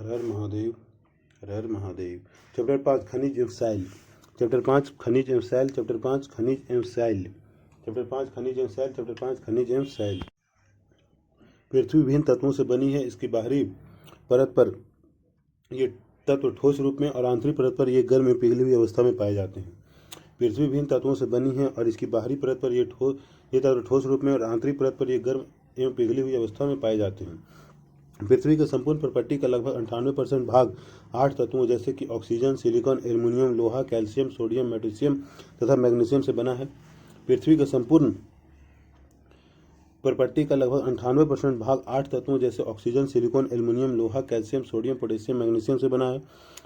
हर हर महादेव। हर हर Mahadev. Chapter 5 खनिज एवं cell. Chapter 5 खनिज एवं सैल। चैप्टर 5 खनिज एवं सैल। चैप्टर 5 खनिज एवं सैल। चैप्टर 5 खनिज एवं सैल। पृथ्वी विभिन्न तत्वों से बनी है। इसकी बाहरी परत पर ये तत्व ठोस रूप में और आंतरिक परत पर ये गर्म एवं पिघली हुई अवस्था में पाए जाते हैं। पृथ्वी विभिन्न तत्वों से बनी है और इसकी बाहरी परत पर ये तत्व ठोस रूप में और आंतरिक परत पर ये गर्म एवं पिघली हुई अवस्था में पाए जाते हैं। पृथ्वी के संपूर्ण प्रॉपर्टी का लगभग 98% भाग 8 तत्वों जैसे कि ऑक्सीजन, सिलिकॉन, एल्युमिनियम, लोहा, कैल्शियम, सोडियम, मैग्नीशियम तथा मैग्नीशियम से बना है। पृथ्वी का संपूर्ण प्रॉपर्टी का लगभग 98% भाग 8 तत्वों जैसे ऑक्सीजन, सिलिकॉन, एल्युमिनियम, लोहा, कैल्शियम, सोडियम, पोटेशियम, मैग्नीशियम से बना है।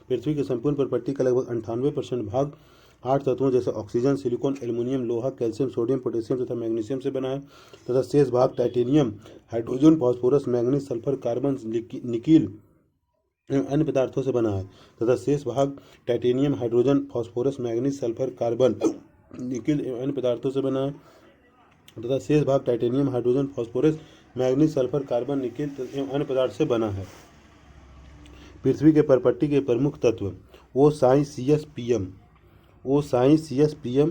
पृथ्वी के संपूर्ण प्रॉपर्टी का लगभग 98% भाग 8 तत्वों जैसे ऑक्सीजन, सिलिकॉन, एल्युमिनियम, लोहा, कैल्शियम, सोडियम, पोटेशियम तथा मैग्नीशियम से बना है तथा शेष भाग titanium, hydrogen, phosphorus, manganese, sulphur, carbon, nickel एवं अन्य पदार्थों से बना है तथा शेष भाग titanium, hydrogen, phosphorus, manganese, sulphur, carbon, nickel एवं अन्य पदार्थों से बना है तथा शेष भाग titanium, hydrogen, phosphorus, manganese, sulphur, carbon, nickel एवं अन्य पदार्थ से बना है। पृथ्वी के प्रॉपर्टी के प्रमुख तत्व OSICS-PM। OSICS-PM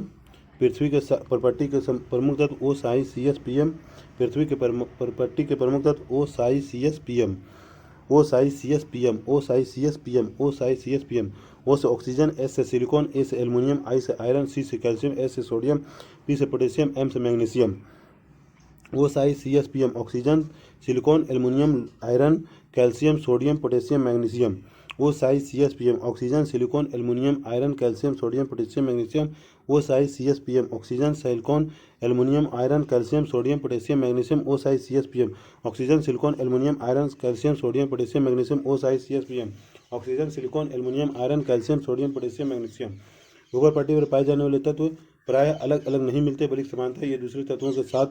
पृथ्वी के प्रॉपर्टी के प्रमुख तत्व OSICS-PM। पृथ्वी के प्रॉपर्टी के प्रमुख तत्व OSICS-PM। OSICS-PM OSICS-PM OSICS-PM। O से ऑक्सीजन, S से सिलिकॉन, A से एल्युमिनियम, I से आयरन, C से कैल्शियम, S से सोडियम, P से पोटेशियम, M से magnesium. OSICS-PM oxygen, silicon, aluminium, iron, calcium, sodium, potassium, magnesium. OSICS-PM oxygen, silicon, aluminium, iron, calcium, sodium, potassium, magnesium. OSICS-PM oxygen, silicon, aluminium, iron, calcium, sodium, potassium, magnesium. OSICS-PM oxygen, silicon, aluminium, iron, calcium, sodium, potassium, magnesium. OSICS-PM oxygen, silicon, aluminium, iron, calcium, sodium, potassium, magnesium. भूगोल पट्टी पर पाए जाने वाले तत्व प्रायः अलग अलग नहीं मिलते बल्कि समानतः ये दूसरे तत्वों के साथ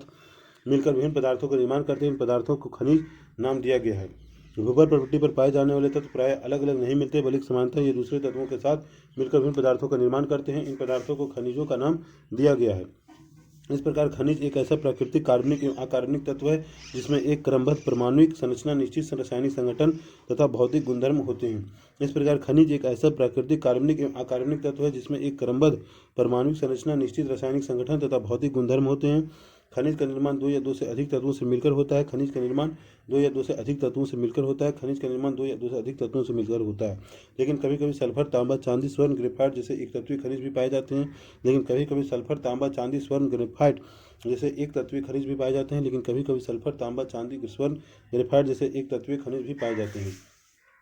मिलकर विभिन्न पदार्थों का निर्माण करते हैं। इन पदार्थों को खनिज नाम दिया गया है। भूगोल पट्टी पर पाए जाने वाले तत्व प्रायः अलग अलग नहीं मिलते बल्कि समानतः ये दूसरे तत्वों के साथ मिलकर विभिन्न पदार्थों का निर्माण करते हैं। इन पदार्थों को खनिजों का नाम दिया गया है। इस प्रकार खनिज एक ऐसा प्राकृतिक, कार्बनिक एवं अकार्बनिक तत्व है जिसमें एक क्रमबद्ध परमाणुविक संरचना, निश्चित रासायनिक संगठन तथा भौतिक गुणधर्म होते हैं। इस प्रकार खनिज एक ऐसा प्राकृतिक, कार्बनिक एवं अकार्बनिक तत्व है जिसमें एक क्रमबद्ध परमाणुविक संरचना, निश्चित रासायनिक संगठन तथा भौतिक गुणधर्म होते हैं। खनिज का निर्माण 2 या 2 से अधिक तत्वों से मिलकर होता है। खनिज का निर्माण 2 या 2 से अधिक तत्वों से मिलकर होता है। खनिज का निर्माण 2 या 2 से अधिक तत्वों से मिलकर होता है। लेकिन कभी कभी सल्फर, तांबा, चांदी, स्वर्ण, ग्रेफाइट जैसे एक तत्वीय खनिज भी पाए जाते हैं। लेकिन कभी कभी सल्फर, तांबा, चांदी, स्वर्ण, ग्रेफाइट जैसे एक तत्वीय खनिज भी पाए जाते हैं। लेकिन कभी कभी सल्फर, तांबा, चांदी, स्वर्ण, ग्रेफाइट जैसे एक तत्वीय खनिज भी पाए जाते हैं।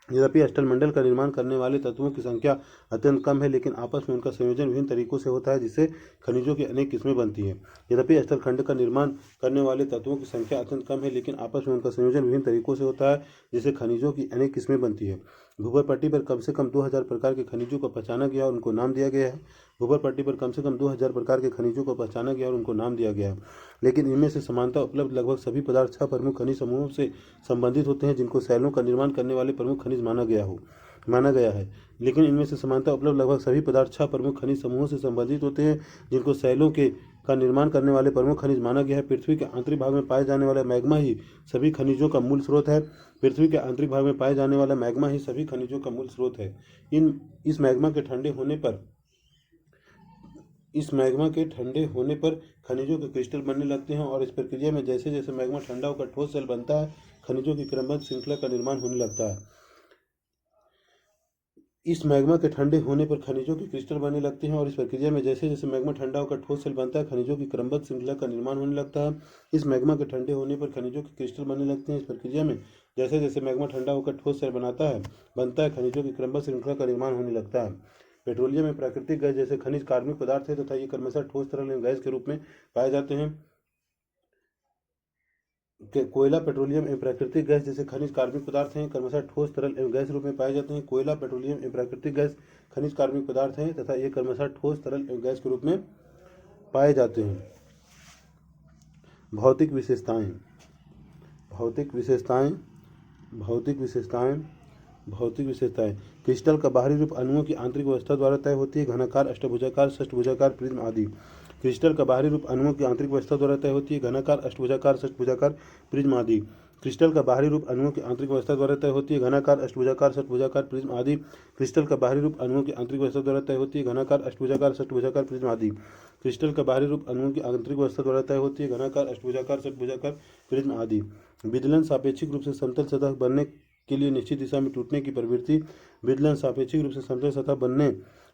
यद्यपि अष्टमंडल का निर्माण करने वाले तत्वों की संख्या अत्यंत कम है, लेकिन आपस में उनका संयोजन विभिन्न तरीकों से होता है जिससे खनिजों की अनेक किस्में बनती हैं। यद्यपि अष्टखंड का निर्माण करने वाले तत्वों की संख्या अत्यंत कम है, लेकिन आपस में उनका संयोजन विभिन्न तरीकों से होता है जिससे खनिजों की अनेक किस्में बनती है। भूगोल पट्टी पर कम से कम 2000 प्रकार के खनिजों को पहचाना गया और उनको नाम दिया गया है। भूगोल पट्टी पर कम से कम 2000 प्रकार के खनिजों को पहचाना गया और उनको नाम दिया गया है। लेकिन इनमें से समानता उपलब्ध लगभग सभी पदार्थ 6 प्रमुख खनिज समूहों से संबंधित होते हैं जिनको सैलों का निर्माण करने वाले प्रमुख खनिज माना गया है। लेकिन इनमें से समानता उपलब्ध लगभग सभी पदार्थ 6 प्रमुख खनिज समूहों से संबंधित होते हैं जिनको सैलों का निर्माण करने वाले प्रमुख खनिज माना गया है। पृथ्वी के आंतरिक भाग में पाए जाने वाला मैग्मा ही सभी खनिजों का मूल स्रोत है। पृथ्वी के आंतरिक भाग में पाए जाने वाला मैग्मा ही सभी खनिजों का मूल स्रोत है। इस मैग्मा के ठंडे होने पर खनिजों के क्रिस्टल बनने लगते हैं और इस प्रक्रिया में जैसे जैसे मैग्मा ठंडा होकर ठोस सेल बनता है, खनिजों की क्रमबद्ध श्रृंखला का निर्माण होने लगता है। इस मैग्मा के ठंडे होने पर खनिजों के क्रिस्टल बनने लगते हैं और इस प्रक्रिया में जैसे जैसे मैग्मा ठंडा होकर ठोस सेल बनता है, खनिजों की क्रमबद्ध श्रृंखला का निर्माण होने लगता है। इस मैग्मा के ठंडे होने पर खनिजों के क्रिस्टल बनने लगते हैं। इस प्रक्रिया में जैसे जैसे मैग्मा ठंडा होकर ठोस सेल बनता है, खनिजों की क्रमबद्ध श्रृंखला का निर्माण होने लगता है। पेट्रोलियम में प्राकृतिक गैस जैसे खनिज कार्बनिक पदार्थ है तथा ये क्रमशः ठोस, तरल एवं गैस के रूप में पाए जाते हैं। कोयला, पेट्रोलियम एवं प्राकृतिक गैस जैसे खनिज कार्बनिक पदार्थ हैं, क्रमशः ठोस, तरल एवं गैस रूप में पाए जाते हैं। कोयला, पेट्रोलियम एवं प्राकृतिक गैस खनिज कार्बनिक पदार्थ हैं तथा ये क्रमशः ठोस, तरल एवं गैस के रूप में पाए जाते हैं। भौतिक विशेषताएं। क्रिस्टल का बाहरी रूप अणुओं की आंतरिक अवस्था द्वारा तय होती है। घनाकार, अष्टभुजाकार, षष्ठभुजाकार, प्रिज्म आदि। क्रिस्टल का बाहरी रूप अणुओं की आंतरिक अवस्था द्वारा तय होती है। घनाकार, अष्टभुजाकार, षष्ठभुजाकार, प्रिज्म आदि। क्रिस्टल का बाहरी रूप अणुओं की आंतरिक व्यवस्था द्वारा तय होती है। घनाकार, अष्टभुजाकार, षटभुजाकार, प्रिज्म आदि। क्रिस्टल का बाहरी रूप अणुओं की आंतरिक व्यवस्था द्वारा तय होती है। घनाकार, अष्टभुजाकार, षटभुजाकार, प्रिज्म आदि। क्रिस्टल का बाहरी रूप अणुओं की आंतरिक व्यवस्था द्वारा तय होती है। घनाकार, अष्टभुजाकार, षटभुजाकार, प्रिज्म आदि। विदलन सापेक्षिक रूप से समतल सतह बनने के लिए निश्चित दिशा में टूटने की प्रवृत्ति। विदलन सापेक्षिक रूप से समतल सतह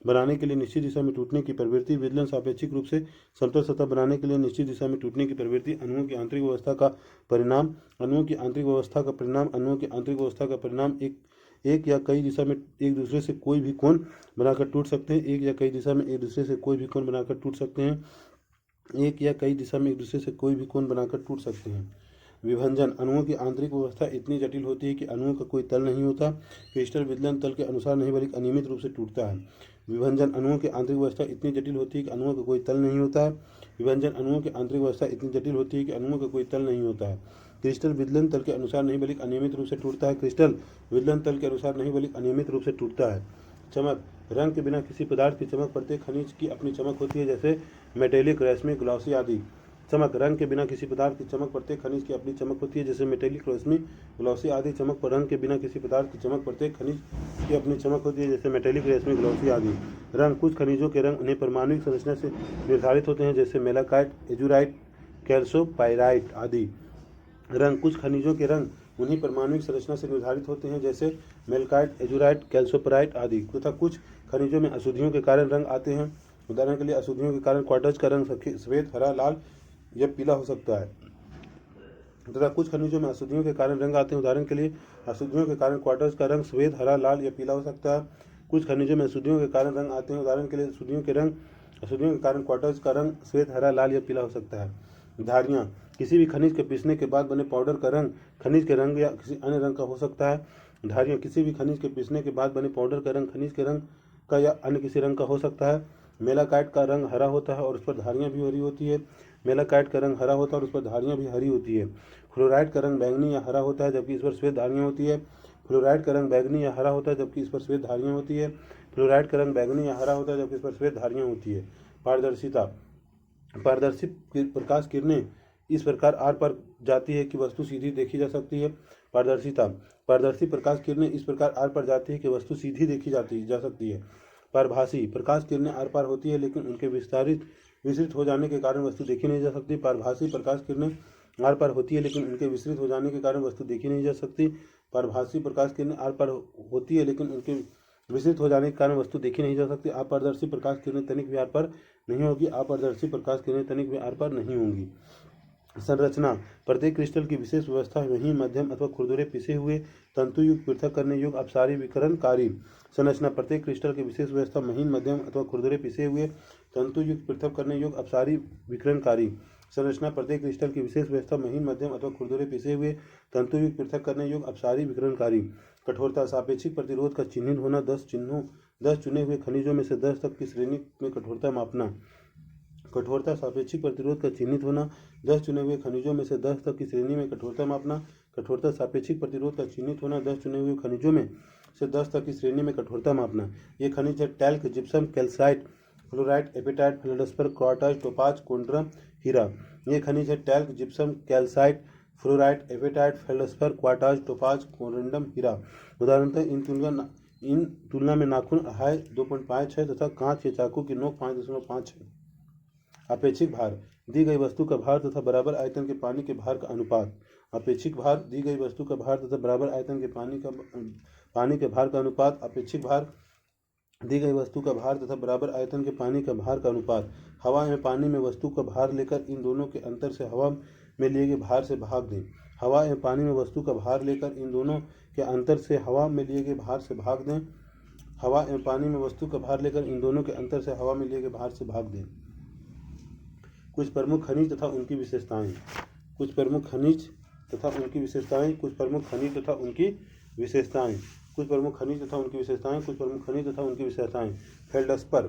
बनाने के लिए निश्चित दिशा में टूटने की प्रवृत्ति। विदलन सापेक्षिक रूप से समतल सतह बनाने के लिए निश्चित दिशा में टूटने की प्रवृत्ति अणुओं की आंतरिक व्यवस्था का परिणाम। अणुओं की आंतरिक व्यवस्था का परिणाम। अणुओं की आंतरिक व्यवस्था का परिणाम एक या कई दिशा में एक दूसरे से कोई भी कोण बनाकर टूट सकते हैं। एक या कई दिशा में एक दूसरे से कोई भी कोण बनाकर टूट सकते हैं। एक या कई दिशा में एक दूसरे से कोई भी कोण बनाकर टूट सकते हैं। विभंजन। अणुओं की आंतरिक व्यवस्था इतनी जटिल होती है कि अणुओं का कोई तल नहीं होता। क्रिस्टल विदलन तल के अनुसार नहीं बल्कि अनियमित रूप से टूटता है। विभंजन। अणुओं की आंतरिक व्यवस्था इतनी जटिल होती है कि अणुओं का कोई तल नहीं होता है। विभंजन। अणुओं की आंतरिक व्यवस्था इतनी जटिल होती है कि अणुओं का कोई तल नहीं होता है। क्रिस्टल विदलन तल के अनुसार नहीं बल्कि अनियमित रूप से टूटता है। क्रिस्टल विदलन तल के अनुसार नहीं बल्कि अनियमित रूप से टूटता है। चमक। रंग के बिना किसी पदार्थ की चमक प्रत्येक खनिज की अपनी चमक होती है, जैसे मेटेलिक, रेशमी, ग्लॉसी आदि। चमक। रंग के बिना किसी पदार्थ की चमक प्रत्येक खनिज की अपनी चमक होती है, जैसे मेटेलिक, रेशमी, ग्लॉसी आदि। चमक। पर रंग के बिना किसी पदार्थ की चमक प्रत्येक खनिज की अपनी चमक होती है, जैसे मेटेलिक, रेशमी, ग्लॉसी आदि। रंग। कुछ खनिजों के रंग उन्हें परमाणुिक संरचना से निर्धारित होते हैं, जैसे मेलाकाइट, एजुराइट, कैल्सोपाइराइट आदि। रंग। कुछ खनिजों के रंग उन्हीं परमाणुिक संरचना से निर्धारित होते हैं, जैसे मेलकाइट, एजुराइट, कैल्सोपराइट आदि। तथा कुछ खनिजों में अशुद्धियों के कारण रंग आते हैं। उदाहरण के लिए अशुद्धियों के कारण क्वार्ट्ज का रंग सफेद, हरा, लाल या पीला हो सकता है। तथा कुछ खनिजों में अशुद्धियों के कारण रंग आते हैं। उदाहरण के लिए अशुद्धियों के कारण क्वार्ट्ज का रंग सफेद, हरा, लाल या पीला हो सकता है। कुछ खनिजों में अशुद्धियों के कारण रंग आते हैं। उदाहरण के लिए अशुद्धियों के कारण क्वार्ट्ज का रंग सफेद, हरा, लाल या पीला हो सकता है। धारियाँ। किसी भी खनिज के पीसने के बाद बने पाउडर का रंग खनिज के रंग या किसी अन्य रंग का हो सकता है। धारियाँ। किसी भी खनिज के पीसने के बाद बने पाउडर का रंग खनिज के रंग का या अन्य किसी रंग का हो सकता है। मेलाकाइट का रंग हरा होता है और उस पर धारियाँ भी हरी होती है। मेलाकाइट का रंग हरा होता है और उस पर धारियाँ भी हरी होती है। फ्लोराइड का रंग बैंगनी या हरा होता है, जबकि इस पर सफेद धारियाँ होती है। फ्लोराइड का रंग बैंगनी या हरा होता है, जबकि इस पर सफेद धारियाँ होती है। फ्लोराइड का रंग बैंगनी या हरा होता है, जबकि इस पर सफेद धारियाँ होती है। पारदर्शिता। पारदर्शी प्रकाश किरणें इस प्रकार आर पार जाती है कि वस्तु सीधी देखी जा सकती है। पारदर्शिता। पारदर्शी प्रकाश किरणें इस प्रकार आर पार जाती है कि वस्तु सीधी देखी जा सकती है। पारभासी। प्रकाश किरणें आर पार होती है, लेकिन उनके विस्तृत हो जाने के कारण वस्तु देखी नहीं जा सकती। पारभासी प्रकाश किरणें आर पार होती है, लेकिन उनके विस्तृत हो जाने के कारण वस्तु देखी नहीं जा सकती। पारभासी प्रकाश किरणें आर पार होती है, लेकिन उनके विस्तृत हो जाने के कारण वस्तु देखी नहीं जा सकती। अपारदर्शी प्रकाश किरणें तनिक भी आर पार नहीं होगी। अपारदर्शी प्रकाश किरणें तनिक भी आर पार नहीं होंगी। संरचना। प्रत्येक क्रिस्टल की विशेष व्यवस्था महीन, मध्यम अथवा खुरदुरे पिसे हुए तंतुयुक्त पृथक करने योग्य अपसारी विकिरणकारी। संरचना। प्रत्येक क्रिस्टल की विशेष व्यवस्था महीन, मध्यम अथवा खुरदुरे पिसे हुए तंतुयुक्त पृथक करने योग्य अपसारी विकिरणकारी। संरचना। प्रत्येक क्रिस्टल की विशेष व्यवस्था महीन, मध्यम अथवा खुरदुरे पिसे हुए तंतुयुक्त पृथक करने योग्य अपसारी विकिरणकारी। कठोरता। सापेक्षिक प्रतिरोध का चिन्हित होना। 10 चुने हुए खनिजों में से 10 तक की श्रेणी में कठोरता मापना। कठोरता। सापेक्षिक प्रतिरोध का चिन्हित होना। 10 चुने हुए खनिजों में से 10 तक की श्रेणी में कठोरता मापना। कठोरता। सापेक्षिक प्रतिरोध का चिन्हित होना। 10 चुने हुए खनिजों में से 10 तक की श्रेणी में कठोरता मापना। ये खनिज है talc, gypsum, calcite, fluorite, apatite, feldspar, quartz, topaz, corundum, हीरा। ये खनिज है talc, gypsum, calcite, fluorite, apatite, feldspar, quartz, topaz, corundum, हीरा। उदाहरणतः इन तुलना में नाखून अहाय 2.5 है तथा कांच या चाकू की नोक 5.5 है। अपेक्षिक भार। दी गई वस्तु का भार तथा बराबर आयतन के पानी के भार का अनुपात। अपेक्षिक भार। दी गई वस्तु का भार तथा बराबर आयतन के पानी के भार का अनुपात। अपेक्षिक भार। दी गई वस्तु का भार तथा बराबर आयतन के पानी का भार का अनुपात। हवा एवं पानी में वस्तु का भार लेकर इन दोनों के अंतर से हवा में लिए गए भार से भाग दें। हवा एवं पानी में वस्तु का भार लेकर इन दोनों के अंतर से हवा में लिए गए भार से भाग दें। हवा एवं पानी में वस्तु का भार लेकर इन दोनों के अंतर से हवा में लिए गए भार से भाग दें। कुछ प्रमुख खनिज तथा उनकी विशेषताएं। कुछ प्रमुख खनिज तथा उनकी विशेषताएं। कुछ प्रमुख खनिज तथा उनकी विशेषताएं। कुछ प्रमुख खनिज तथा उनकी विशेषताएं। कुछ प्रमुख खनिज तथा उनकी विशेषताएं। फेल्डस्पर।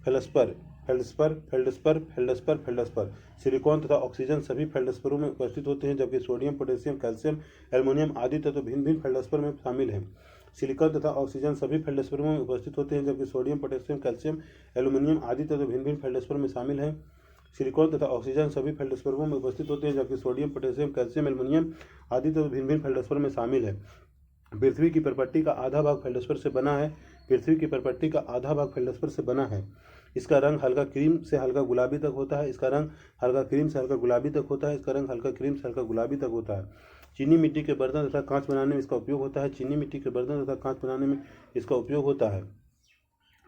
फेल्डस्पर। फेल्डस्पर। फेल्डस्पर। फेल्डस्पर। फेल्डस्पर। सिलिकॉन तथा ऑक्सीजन सभी फेल्डस्परों में उपस्थित होते हैं, जबकि सोडियम, पोटेशियम, कैल्शियम, एल्युमिनियम आदि तत्व भिन्न भिन्न फेल्डस्पर में शामिल हैं। सिलिकॉन तथा ऑक्सीजन सभी फेल्डस्परों में उपस्थित होते हैं, जबकि सोडियम, पोटेशियम, कैल्शियम, एल्युमिनियम आदि तत्व भिन्न भिन्न फेल्डस्पर में शामिल हैं। सिलिकॉन तथा ऑक्सीजन सभी फेल्डस्पर्मों में उपस्थित होते हैं, जबकि सोडियम, पोटेशियम, कैल्शियम, एल्युमिनियम आदि तो भिन्न भिन्न फेल्डस्पर्म में शामिल है। पृथ्वी की प्रपट्टी का आधा भाग फेल्डस्पर से बना है। पृथ्वी की प्रपट्टी का आधा भाग फेल्डस्पर से बना है। इसका रंग हल्का क्रीम से हल्का गुलाबी तक होता है। इसका रंग हल्का क्रीम से हल्का गुलाबी तक होता है। इसका रंग हल्का क्रीम से हल्का गुलाबी तक होता है। चीनी मिट्टी के बर्तन तथा कांच बनाने में इसका उपयोग होता है। चीनी मिट्टी के बर्तन तथा कांच बनाने में इसका उपयोग होता है।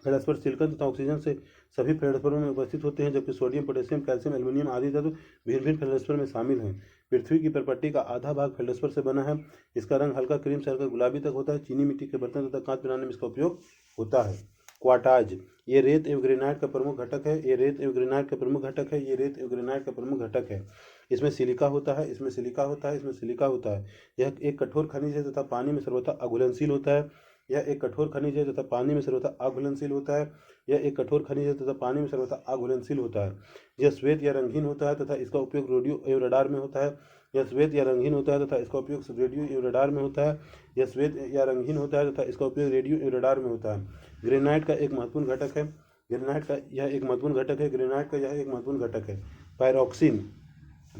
फेल्डस्पर सिलिकॉन तथा ऑक्सीजन से सभी फेल्डस्परों में उपस्थित होते हैं, जबकि सोडियम, पोटेशियम, कैल्शियम, एल्युमिनियम आदि तत्व भिन्न भिन्न फेल्डस्पर में शामिल हैं। पृथ्वी की प्रपट्टी का आधा भाग फेल्डस्पर से बना है। इसका रंग हल्का क्रीम से हल्का गुलाबी तक होता है। चीनी मिट्टी के बर्तन तथा कांच बनाने में इसका उपयोग होता है। क्वार्टाज, ये रेत एवं ग्रेनाइट का प्रमुख घटक है। ये रेत एवं ग्रेनाइट का प्रमुख घटक है। ये रेत एवं ग्रेनाइट का प्रमुख घटक है। इसमें सिलिका होता है। इसमें सिलिका होता है। इसमें सिलिका होता है। यह एक कठोर खनिज है तथा पानी में सर्वथा अघुलनशील होता है। यह एक कठोर खनिज है तथा पानी में सर्वथा अघुलनशील होता है। यह एक कठोर खनिज है तथा पानी में सर्वथा अघुलनशील होता है। यह श्वेत या रंगहीन होता है तथा इसका उपयोग रेडियो एवं रडार में होता है। यह श्वेत या रंगहीन होता है तथा इसका उपयोग रेडियो एवं रडार में होता है। यह श्वेत या रंगहीन होता है तथा इसका उपयोग रेडियो एवं रडार में होता है। ग्रेनाइट का एक महत्वपूर्ण घटक है। ग्रेनाइट का यह एक महत्वपूर्ण घटक है। ग्रेनाइट का यह एक महत्वपूर्ण घटक है। Pyroxene,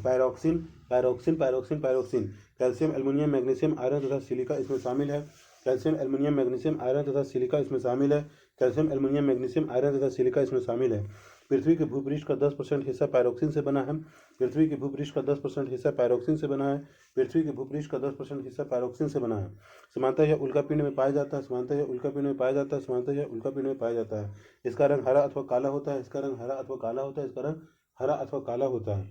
pyroxene, pyroxene, pyroxene, pyroxene, calcium, aluminium, magnesium, iron तथा सिलिका इसमें शामिल है। कैल्शियम, एल्युमिनियम, मैग्नीशियम, आयरन तथा सिलिका इसमें शामिल है। कैल्शियम, एल्युमिनियम, मैग्नीशियम, आयरन तथा सिलिका इसमें शामिल है। पृथ्वी के भूपृष्ठ का 10% हिस्सा पायरोक्सिन से बना है। पृथ्वी के भूपृष्ठ का 10% हिस्सा पायरोक्सिन से बना है। पृथ्वी के भूपृष्ठ का 10% हिस्सा पायरोक्सिन से बना है। समानतः यह उल्कापिंड में पाया जाता है। समानतः यह उल्कापिंड में पाया जाता है। समानतः यह उल्कापिंड में पाया जाता है। इसका रंग हरा अथवा काला होता है। इसका रंग हरा अथवा काला होता है। इसका रंग हरा अथवा काला होता है।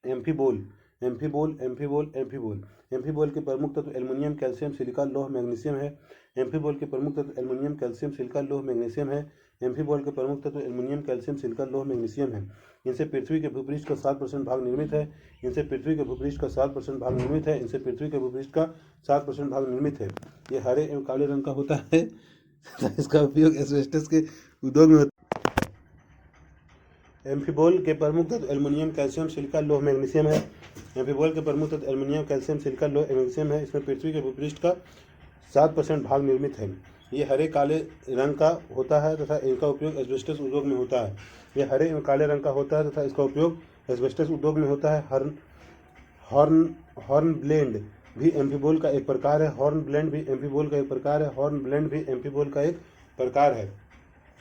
Amphibole, amphibole, amphibole, amphibole, amphibole के प्रमुख तत्व एल्युमिनियम, कैल्शियम, सिलिका, लौह, मैग्नीशियम है। एम्फीबोल के प्रमुख तत्व एल्युमिनियम, कैल्शियम, सिलिका, लौह, मैग्नीशियम है। एम्फीबोल के प्रमुख तत्व एल्युमिनियम, कैल्शियम, सिलिका, लौह, मैग्नीशियम है। इनसे पृथ्वी के भूपृष्ठ का 7% भाग निर्मित है। इनसे पृथ्वी के भूपृष्ठ का 7% भाग निर्मित है। इनसे पृथ्वी के भूपृष्ठ का 7% भाग निर्मित है। ये हरे एवं काले रंग का होता है। इसका उपयोग एस्बेस्टस के उद्योग में होता है। एम्फीबोल के प्रमुख तत्व एल्युमिनियम, कैल्शियम, सिलिका, लौह, मैग्नीशियम है। एम्फीबोल के प्रमुख तत्व एल्युमिनियम, कैल्शियम, सिलिका, लौह, मैग्नीशियम है। इसमें पृथ्वी के भूपृष्ठ का 7% भाग निर्मित है। ये हरे काले रंग का होता है तथा इनका उपयोग एस्बेस्टस उद्योग में होता है। ये हरे एवं काले रंग का होता है तथा इसका उपयोग एस्बेस्टस उद्योग में होता है। हॉर्न ब्लेंड भी एम्फीबोल का एक प्रकार है। हॉर्न ब्लेंड भी एम्फीबोल का एक प्रकार है। हॉर्न ब्लेंड भी एम्फीबोल का एक प्रकार है।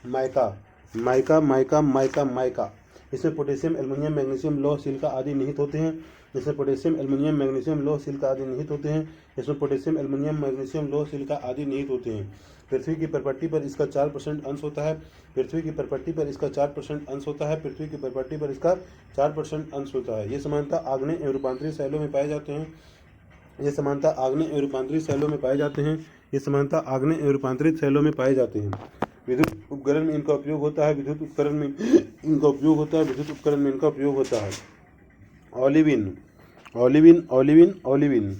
Mica, mica, mica, mica, mica, इसमें पोटेशियम, एल्युमिनियम, मैग्नीशियम, लौह, सिलिका आदि निहित होते हैं। इसमें पोटेशियम, एल्युमिनियम, मैग्नीशियम, लौह, सिलिका आदि निहित होते हैं। इसमें पोटेशियम, एल्युमिनियम, मैग्नीशियम, लौह, सिलिका आदि निहित होते हैं। पृथ्वी की प्रपट्टी पर इसका 4% अंश होता है। पृथ्वी की प्रपट्टी पर इसका 4% अंश होता है। पृथ्वी की प्रपट्टी पर इसका 4% अंश होता है। ये समानता आग्नेय एवं रूपांतरित शैलों में पाए जाते हैं। ये समानता आग्नेय एवं रूपांतरित शैलों में पाए जाते हैं। ये समानता आग्नेय एवं रूपांतरित शैलों में पाए जाते हैं। विद्युत उपकरण में इनका उपयोग होता है। विद्युत उपकरण में इनका उपयोग होता है। विद्युत उपकरण में इनका उपयोग होता है। Olivine, olivine, olivine, olivine,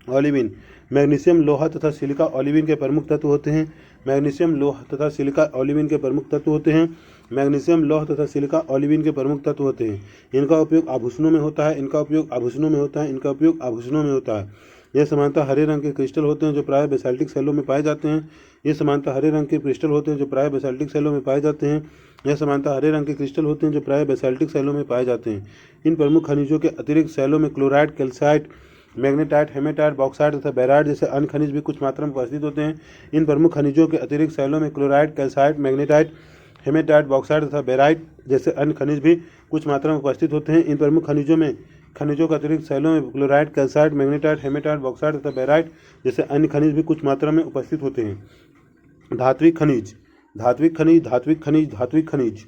olivine, magnesium, लोहा तथा सिलिका ओलिविन के प्रमुख तत्व होते हैं। मैग्नीशियम, लोहा तथा सिलिका ओलिविन के प्रमुख तत्व होते हैं। मैग्नीशियम, लौह तथा सिलिका ओलिविन के प्रमुख तत्व होते हैं। इनका उपयोग आभूषणों में होता है। इनका उपयोग आभूषणों में होता है। इनका उपयोग आभूषणों में होता है। यह समानता हरे रंग के क्रिस्टल होते हैं जो प्राय बेसाल्टिक सेलों में पाए जाते हैं। ये समानता हरे रंग के क्रिस्टल होते हैं जो प्राय बेसाल्टिक सेलों में पाए जाते हैं। यह समानता हरे रंग के क्रिस्टल होते हैं जो प्राय बेसाल्टिक सेलों में पाए जाते हैं। इन प्रमुख खनिजों के अतिरिक्त सेलों में chloride, calcite, magnetite, hematite, bauxite तथा बेराइट जैसे अन्य खनिज भी कुछ मात्रा में उपस्थित होते हैं। इन प्रमुख खनिजों के अतिरिक्त सेलों में chloride, calcite, magnetite, hematite, bauxite तथा बेराइट जैसे अन्य खनिज भी कुछ मात्रा में उपस्थित होते हैं। इन प्रमुख खनिजों के अतिरिक्त सेलों में chloride, calcite, magnetite, hematite, bauxite तथा बेराइट जैसे अन्य खनिज भी कुछ मात्रा में उपस्थित होते हैं। धात्विक खनिज, धात्विक खनिज, धात्विक खनिज, धात्विक खनिज,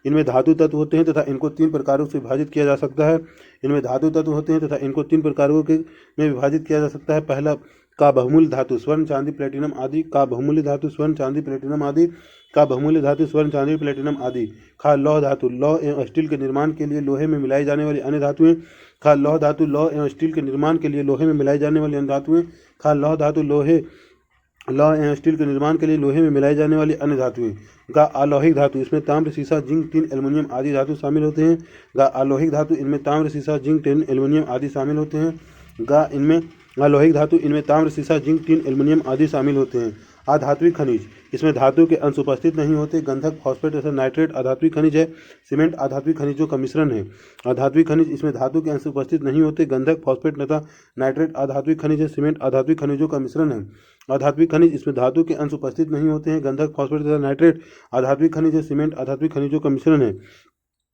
इनमें धातु तत्व होते हैं तथा इनको 3 प्रकारों से विभाजित किया जा सकता है। इनमें धातु तत्व होते हैं तथा इनको 3 प्रकारों में विभाजित किया जा सकता है। पहला का बहुमूल्य धातु, स्वर्ण, चांदी, प्लेटिनम आदि। का बहुमूल्य धातु, स्वर्ण, चांदी, प्लेटिनम आदि। का बहुमूल्य धातु, स्वर्ण, चांदी, प्लेटिनम आदि। खा लौह धातु, लौह एवं स्टील के निर्माण के लिए लोहे में मिलाई जाने वाली अन्य धातुएं। खा लौह धातु, लौह एवं स्टील के निर्माण के लिए लोहे में मिलाई जाने वाली अन्य धातुएं। खा लौह धातु, लौह एवं स्टील के निर्माण के लिए लोहे में मिलाई जाने वाली अन्य धातुएं। गा अलौहिक धातु, इसमें ताम्र, सीसा, जिंक, टिन, एल्युमिनियम आदि धातु शामिल होते हैं। गा अलौहिक धातु, इनमें ताम्र, सीसा, जिंक, टिन, एल्युमिनियम आदि शामिल होते हैं। गा इनमें अलोहिक धातु, इनमें ताम्र, सीसा, जिंक, टिन, एल्युमिनियम आदि शामिल होते हैं। अधात्विक खनिज, इसमें धातु के अंश उपस्थित नहीं होते। गंधक, फॉस्फेट तथा नाइट्रेट अधात्विक खनिज है। सीमेंट अधात्विक खनिजों का मिश्रण है। अधात्विक खनिज, इसमें धातु के अंश उपस्थित नहीं होते। गंधक, फॉस्फेट तथा नाइट्रेट अधात्विक खनिज है। सीमेंट अधात्विक खनिजों का मिश्रण है। अधात्विक खनिज, इसमें धातु के अंश उपस्थित नहीं होते हैं। गंधक, फॉस्फेट तथा नाइट्रेट अधात्विक खनिज है। सीमेंट अधात्विक खनिजों का मिश्रण है।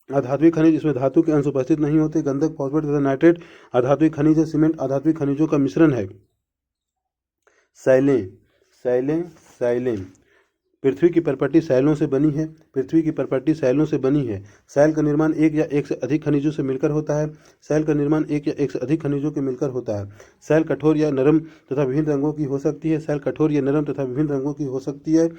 अधात्विक खनिज, इसमें धातु के अंश उपस्थित नहीं होते। गंधक, फॉस्फेट तथा नाइट्रेट अधात्विक खनिज है। सीमेंट अधात्विक खनिजों का मिश्रण है। सैलें, सैलें, सैलें, पृथ्वी की प्रॉपर्टी सैलों से बनी है। पृथ्वी की प्रॉपर्टी सैलों से बनी है। सैल का निर्माण एक या एक से अधिक खनिजों से मिलकर होता है। सैल का निर्माण एक या एक से अधिक खनिजों के मिलकर होता है। सैल कठोर या नरम तथा विभिन्न रंगों की हो सकती है। सैल कठोर या नरम तथा विभिन्न रंगों की हो सकती है,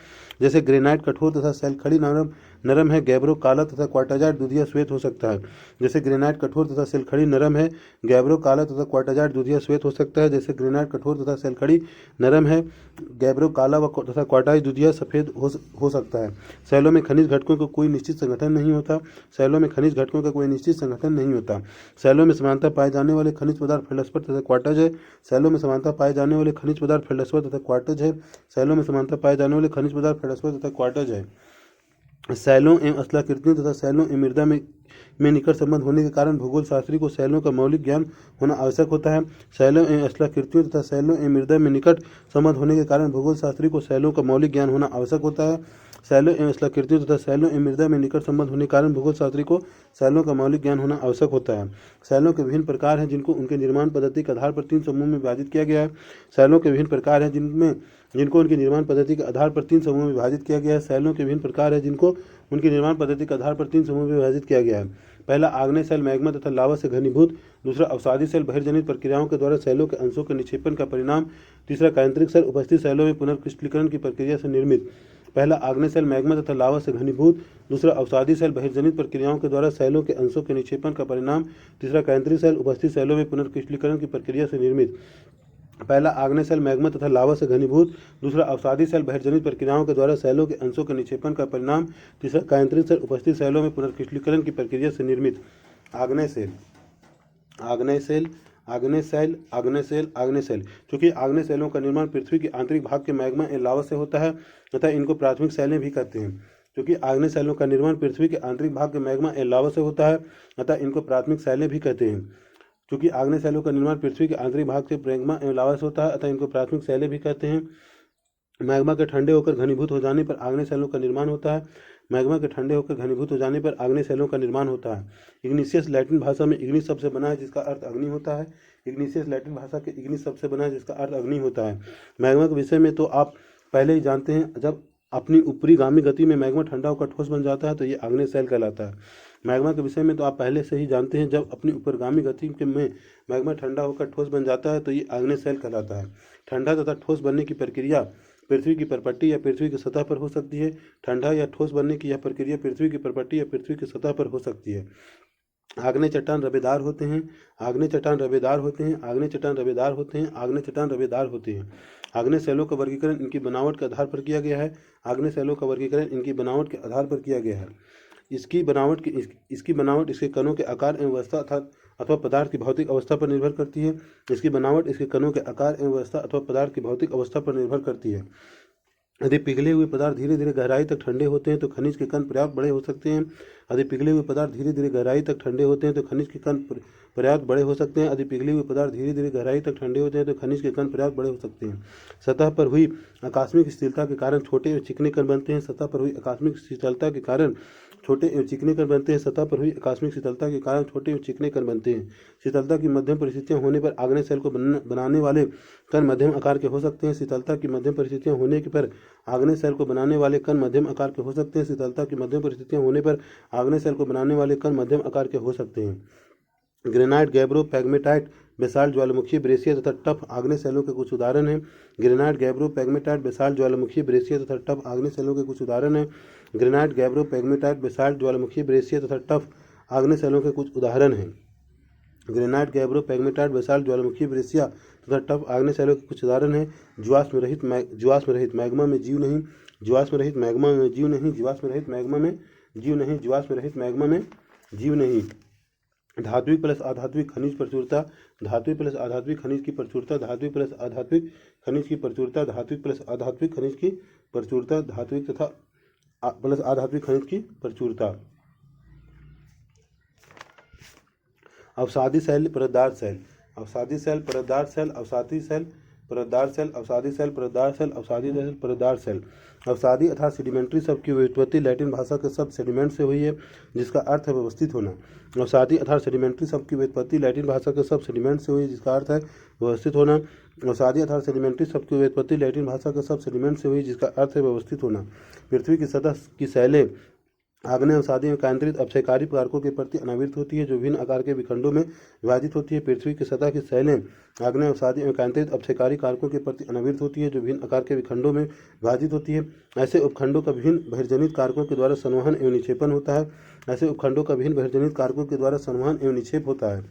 जैसे ग्रेनाइट कठोर तथा सैल खड़ी नरम नरम है। गैब्रो काला तथा क्वार्टाजाइट दूधिया श्वेत हो सकता है। जैसे ग्रेनाइट कठोर तथा सैल खड़ी नरम है। गैब्रो काला तथा क्वार्टाजाइट दूधिया श्वेत हो सकता है। जैसे ग्रेनाइट कठोर तथा सैल खड़ी नरम है। गैब्रो काला तथा क्वार्टाजाइट दूधिया सफेद हो सकता है। सैलों में खनिज घटकों का कोई निश्चित संगठन नहीं होता। सैलों में खनिज घटकों का कोई निश्चित संगठन नहीं होता। सैलों में समानता पाए जाने वाले खनिज पदार्थ फेल्डस्पर तथा क्वार्टज है। सैलों में समानता पाए जाने वाले खनिज पदार्थ फेल्डस्पर तथा क्वार्टज है। सैलों में समानता पाए जाने वाले खनिज पदार्थ फेल्डस्पर तथा क्वार्टज है। सैलों एवं स्थलाकृतियों तथा सैलों एवं मृदा में निकट संबंध होने के कारण भूगोल शास्त्री को सैलों का मौलिक ज्ञान होना आवश्यक होता है। सैलों एवं स्थलाकृतियों तथा सैलों एवं मृदा में निकट संबंध होने के कारण भूगोल शास्त्री को सैलों का मौलिक ज्ञान होना आवश्यक होता है। सैलों एवं स्थलाकृतियों तथा सैलों एवं मृदा में निकट संबंध होने के कारण भूगोल शास्त्री को सैलों का मौलिक ज्ञान होना आवश्यक होता है। सैलों के विभिन्न प्रकार हैं, जिनको उनके निर्माण पद्धति के आधार पर 3 समूह में विभाजित किया गया है। सैलों के विभिन्न प्रकार हैं जिनको उनकी निर्माण पद्धति के आधार पर 3 समूहों में विभाजित किया गया है। सैलों के विभिन्न प्रकार हैं जिनको उनकी निर्माण पद्धति के आधार पर 3 समूहों में विभाजित किया गया है। पहला आग्नेय सैल मैग्मा तथा लावा से घनीभूत। दूसरा अवसादी सैल बहिर्जनित प्रक्रियाओं के द्वारा सैलों के अंशों के निक्षेपण का परिणाम। तीसरा कायांतरिक सैल उपस्थित सैलों में पुनर्क्रिस्टलीकरण की प्रक्रिया से निर्मित। पहला आग्नेय सैल मैग्मा तथा लावा से घनीभूत। दूसरा अवसादी सैल बहिर्जनित प्रक्रियाओं के द्वारा सैलों के अंशों के निक्षेपण का परिणाम। तीसरा कायांतरिक सैल उपस्थित सैलों में पुनर्क्रिस्टलीकरण की प्रक्रिया से निर्मित। पहला आग्नेय सैल मैग्मा तथा लावा से घनीभूत। दूसरा अवसादी सैल बहिर्जनित प्रक्रियाओं के द्वारा सैलों के अंशों के निक्षेपण का परिणाम। तीसरा कायांतरिक सैल उपस्थित सैलों में पुनर्क्रिस्टलीकरण की प्रक्रिया से निर्मित। आग्नेय सैल, आग्नेय सैल, आग्नेय सैल, आग्नेय सैल, आग्नेय सैल। चूंकि आग्नेय सैलों का निर्माण पृथ्वी के आंतरिक भाग के मैग्मा एवं लावा से होता है तथा इनको प्राथमिक सैलें भी कहते हैं। क्योंकि आग्नेय सैलों का निर्माण पृथ्वी के आंतरिक भाग के मैग्मा एवं लावा से होता है अतः इनको प्राथमिक सैलें भी कहते हैं। क्योंकि आग्नेय सैलों का निर्माण पृथ्वी के आंतरिक भाग से मैग्मा एवं लावा से होता है अतः इनको प्राथमिक सैलें भी कहते हैं। मैग्मा के ठंडे होकर घनीभूत हो जाने पर आग्नेय सैलों का निर्माण होता है। मैग्मा के ठंडे होकर घनीभूत हो जाने पर आग्नेय सैलों का निर्माण होता है। इग्निशियस लैटिन भाषा में इग्निस शब्द से बना है जिसका अर्थ अग्नि होता है। इग्निशियस लैटिन भाषा के इग्निस शब्द से बना है जिसका अर्थ अग्नि होता है। मैग्मा के विषय में तो आप पहले ही जानते हैं, जब अपनी ऊपरी गामी गति में मैग्मा ठंडा होकर ठोस बन जाता है तो ये आग्नेय सैल कहलाता है। मैग्मा के विषय में तो आप पहले से ही जानते हैं, जब अपनी ऊपरगामी गति में मैग्मा ठंडा होकर ठोस बन जाता है तो ये आग्नेय सैल कहलाता है। ठंडा तथा ठोस बनने की प्रक्रिया पृथ्वी की परपट्टी या पृथ्वी की सतह पर हो सकती है। ठंडा या ठोस बनने की यह प्रक्रिया पृथ्वी की परपट्टी या पृथ्वी की सतह पर हो सकती है। आग्नेय चट्टान रबेदार होते हैं। आग्नेय चट्टान रबेदार होते हैं। आग्नेय चट्टान रबेदार होते हैं। आग्नेय चट्टान रबेदार होते हैं। आग्नेय सैलों का वर्गीकरण इनकी बनावट के आधार पर किया गया है। आग्नेय सैलों का वर्गीकरण इनकी बनावट के आधार पर किया गया है। इसकी बनावट इसके कणों के आकार एवं अवस्था अथवा पदार्थ की भौतिक अवस्था पर निर्भर करती है। इसकी बनावट इसके कणों के आकार एवं अवस्था अथवा पदार्थ की भौतिक अवस्था पर निर्भर करती है। यदि पिघले हुए पदार्थ धीरे धीरे गहराई तक ठंडे होते हैं तो खनिज के कण पर्याप्त बड़े हो सकते हैं। यदि पिघले हुए पदार्थ धीरे धीरे गहराई तक ठंडे होते हैं तो खनिज के कण पर्याप्त बड़े हो सकते हैं। यदि पिघले हुए पदार्थ धीरे धीरे गहराई तक ठंडे होते हैं तो खनिज के कण पर्याप्त बड़े हो सकते हैं। सतह पर हुई आकस्मिक शिथिलता के कारण छोटे और चिकने कण बनते हैं। सतह पर हुई आकस्मिक शिथिलता के कारण छोटे एवं चिकने कण बनते हैं। सतह पर हुई आकस्मिक शीतलता के कारण छोटे एवं चिकने कण बनते हैं। शीतलता की मध्यम परिस्थितियां होने पर आग्नेय सैल को बनाने वाले कण मध्यम आकार के हो सकते हैं। शीतलता की मध्यम परिस्थितियां होने पर आग्नेय सैल को बनाने वाले कण मध्यम आकार के हो सकते हैं। शीतलता की मध्यम परिस्थितियां होने पर आग्नेय सैल को बनाने वाले कण मध्यम आकार के हो सकते हैं। ग्रेनाइट, गैब्रो, पैग्मेटाइट, बेसाल्ट, ज्वालामुखी, ब्रेसिया तथा टफ आग्नेय सैलों के कुछ उदाहरण हैं। ग्रेनाइट, गैब्रो, पैग्मेटाइट, बेसाल्ट, ज्वालामुखी, ब्रेसिया तथा टफ आग्नेय सैलों के कुछ उदाहरण हैं। ग्रेनाइट, गैब्रो, पैग्मेटाइट, बेसाल्ट, ज्वालामुखी, ब्रेसिया तथा टफ आग्नेय सैलों के कुछ उदाहरण हैं। ग्रेनाइट, गैब्रो, पैग्मेटाइट, बेसाल्ट, ज्वालामुखी, ब्रेसिया तथा टफ आग्नेय सैलों के कुछ उदाहरण हैं। जीवाश्म रहित मैग्मा में जीव नहीं। जीवाश्म रहित मैग्मा में जीव नहीं। जीवाश्म रहित मैग्मा में जीव नहीं। जीवाश्म रहित मैग्मा में जीव नहीं। धात्विक प्लस अधात्विक खनिज प्रचुरता। धात्विक प्लस आधात्विक खनिज की प्रचुरता, धात्विक प्लस आधात्विक खनिज की प्रचुरता, धात्विक प्लस आधात्विक खनिज की प्रचुरता, धात्विक तथा प्लस आधात्विक खनिज की प्रचुरता। अवसादी सेल, परतदार सेल, अवसादी सेल, परतदार सेल, अवसादी सेल, परतदार सेल, अवसादी सेल, परतदार सेल, अवसादी सेल, परतदार सेल। अवसादी अर्थात सेडिमेंट्री शब्द की व्युत्पत्ति लैटिन भाषा के शब्द सेडिमेंट से हुई है, जिसका अर्थ है व्यवस्थित होना। अवसादी अर्थात सेडिमेंट्री शब्द की व्युत्पत्ति लैटिन भाषा के शब्द सेडिमेंट से हुई है, जिसका अर्थ है व्यवस्थित होना। अवसादी अर्थात सेडिमेंट्री शब्द की व्युत्पत्ति लैटिन भाषा के शब्द सेडिमेंट से हुई, जिसका अर्थ है व्यवस्थित होना। पृथ्वी की सतह की शैलें आग्नेय अवसादी में कायांतरित अपक्षयकारी कारकों के प्रति अनावृत होती है, जो विभिन्न आकार के विखंडों में विभाजित होती है। पृथ्वी की सतह की शैलें आग्नेय अवसादी में कायांतरित अपक्षयकारी कारकों के प्रति अनावृत होती है, जो विभिन्न आकार के विखंडों में विभाजित होती है। ऐसे उपखंडों का विभिन्न बहिर्जनित कारकों के द्वारा संवहन एवं निक्षेपण होता है। ऐसे उपखंडों का विभिन्न बहिर्जनित कारकों के द्वारा संवहन एवं निक्षेप होता है।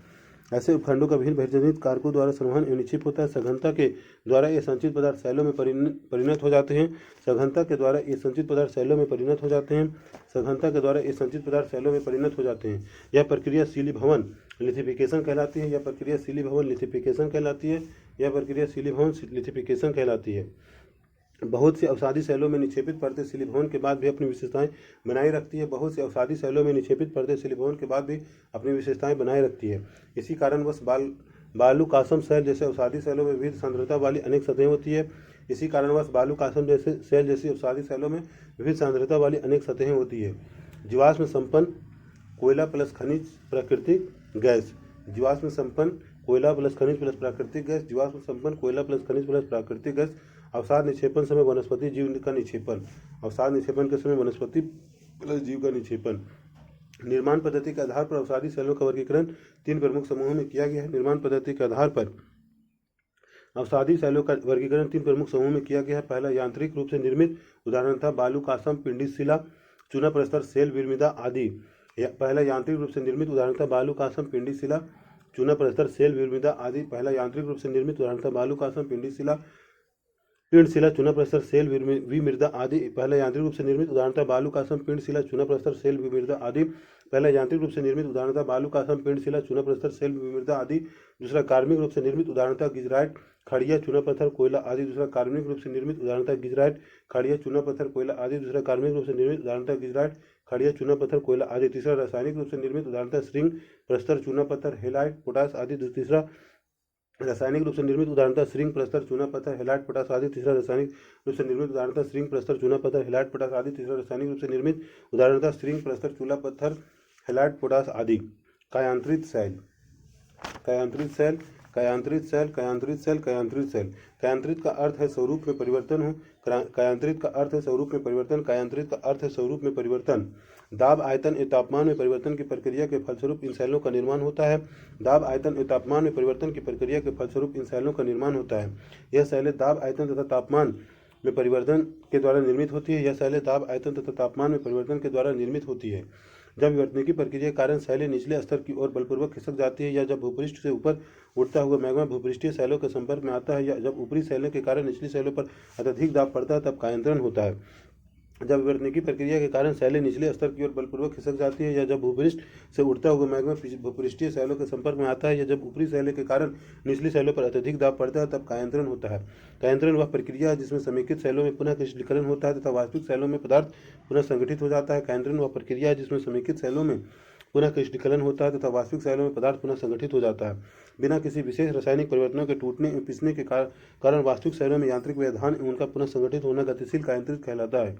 ऐसे उपखंडों का विभिन्न बहिर्जनित कारकों द्वारा संवहन एवं निक्षेप होता है। सघनता के द्वारा ये संचित पदार्थ सेलों में परिणत हो जाते हैं। सघनता के द्वारा ये संचित पदार्थ सेलों में परिणत हो जाते हैं। सघनता के द्वारा ये संचित पदार्थ सेलों में परिणत हो जाते हैं। यह प्रक्रिया सीलीभवन लिथिफिकेशन कहलाती है। यह प्रक्रिया सीलीभवन लिथिफिकेशन कहलाती है। यह प्रक्रिया सीलीभवन लिथिफिकेशन कहलाती है। बहुत सी अवसादी सेलों में निक्षेपित परतें सीलीभवन के बाद भी अपनी विशेषताएं बनाए रखती है। बहुत सी अवसादी सेलों में निक्षेपित परतें सीलीभवन के बाद भी अपनी विशेषताएं बनाए रखती है। इसी कारणवश बालुकासम सेल जैसे अवसादी सेलों में विविध सांद्रता वाली अनेक सतहें होती है। इसी कारणवश बालुकासम जैसे सेल जैसी अवसादी सेलों में विविध सांद्रता वाली अनेक सतहें होती है। जीवाश्म संपन्न कोयला प्लस खनिज प्राकृतिक गैस, जीवाश्म संपन्न कोयला प्लस खनिज प्लस प्राकृतिक गैस, जीवाश्म संपन्न कोयला प्लस खनिज प्लस प्राकृतिक गैस। अवसाद निक्षेपण समय वनस्पति जीव का निक्षेपण, अवसाद निक्षेपण के समय वनस्पति प्लस जीव का निक्षेपण। निर्माण पद्धति के आधार पर अवसादी सेलों का वर्गीकरण 3 प्रमुख समूहों में किया गया है। निर्माण पद्धति के आधार पर अवसादी सेलों का वर्गीकरण 3 प्रमुख समूहों में किया गया है। पहला यांत्रिक रूप से निर्मित, उदाहरण था बालुकासम, पिंडी शिला, चूना प्रस्तर सेल, विरमिदा आदि। पहला यांत्रिक रूप से निर्मित उदाहरण था बालुकासम, पिंडी शिला, चूना प्रस्तर सेल, विरमिदा आदि। पहला यांत्रिक रूप से निर्मित उदाहरण था बालुकासम, पिंडी शिला, पिंड शिला, चूना प्रस्तर सेल, विमृदा आदि। पहला यांत्रिक रूप से निर्मित उदाहरण था बालुकासम, पिंड शिला, चूना प्रस्तर सेल, विमृदा आदि। पहला यांत्रिक रूप से निर्मित उदाहरण था बालुकासम, पिंड शिला, चूना प्रस्तर सेल, विमृदा आदि। दूसरा कार्मिक रूप से निर्मित उदाहरण था गिजराइट, खड़िया, चूना पत्थर, कोयला आदि। दूसरा कार्मिक रूप से निर्मित उदाहरण था गिजराइट, खड़िया, चूना पत्थर, कोयला आदि। दूसरा कार्मिक रूप से निर्मित उदाहरण था गिजराइट, खड़िया, चूना पत्थर, कोयला आदि। तीसरा रासायनिक रूप से निर्मित उदाहरण था श्रिंग, प्रस्तर, चूना पत्थर, हेलाइट, पोटास आदि। तीसरा रासायनिक रूप से निर्मित उदाहरण था श्रिंग, प्रस्तर, चूना पत्थर, हेलाइट, पोटास आदि। तीसरा रासायनिक रूप से निर्मित उदाहरण था श्रिंग, प्रस्तर, चूना पत्थर, हेलाइट, पोटास आदि। तीसरा रासायनिक रूप से निर्मित उदाहरण था श्रिंग, प्रस्तर, चूना पत्थर, हेलाइट, पोटास आदि। कायांतरित सेल, कायांतरित सेल, कायांतरित सेल, कायांतरित सेल, कायांतरित सेल। कायांतरित का अर्थ है स्वरूप में परिवर्तन हो। कायांतरित का अर्थ है स्वरूप में परिवर्तन। कायांतरित का अर्थ है स्वरूप में परिवर्तन। दाब, आयतन एवं तापमान में परिवर्तन की प्रक्रिया के फलस्वरूप इन सेलों का निर्माण होता है। दाब, आयतन एवं तापमान में परिवर्तन की प्रक्रिया के फलस्वरूप इन सेलों का निर्माण होता है। यह सेलें दाब, आयतन तथा तापमान में परिवर्तन के द्वारा निर्मित होती है। यह सेलें दाब, आयतन तथा तापमान में परिवर्तन के द्वारा निर्मित होती है। जब विवर्तनिकी प्रक्रिया के कारण सेलें निचले स्तर की ओर बलपूर्वक खिसक जाती है, या जब भूपृष्ठ से ऊपर उठता हुआ मैग्मा भूपृष्ठीय सेलों के संपर्क में आता है, या जब ऊपरी सेलों के कारण निचली सेलों पर अत्यधिक दाब पड़ता है, तब कायांतरण होता है। जब विवर्तनिकी प्रक्रिया के कारण सेलें निचले स्तर की ओर बलपूर्वक खिसक जाती है, या जब भूपृष्ठ से उठता हुआ मैग्मा भूपृष्ठीय सेलों के संपर्क में आता है, या जब ऊपरी सेलों के कारण निचली सेलों पर अत्यधिक दाब पड़ता है, तब कायांतरण होता है। कायांतरण वह प्रक्रिया है जिसमें समेकित सेलों में पुनः क्रिस्टलीकरण होता है तथा वास्तविक सेलों में पदार्थ पुनः संगठित हो जाता है। कायांतरण वह प्रक्रिया है जिसमें समेकित सेलों में पुनः क्रिस्टलीकरण होता है तथा वास्तविक सेलों में पदार्थ पुनः संगठित हो जाता है। बिना किसी विशेष रासायनिक परिवर्तनों के टूटने एवं पिसने के कारण वास्तविक सेलों में यांत्रिक व्यवधान एवं उनका पुनः संगठित होना गतिशील कायांतरित कहलाता है।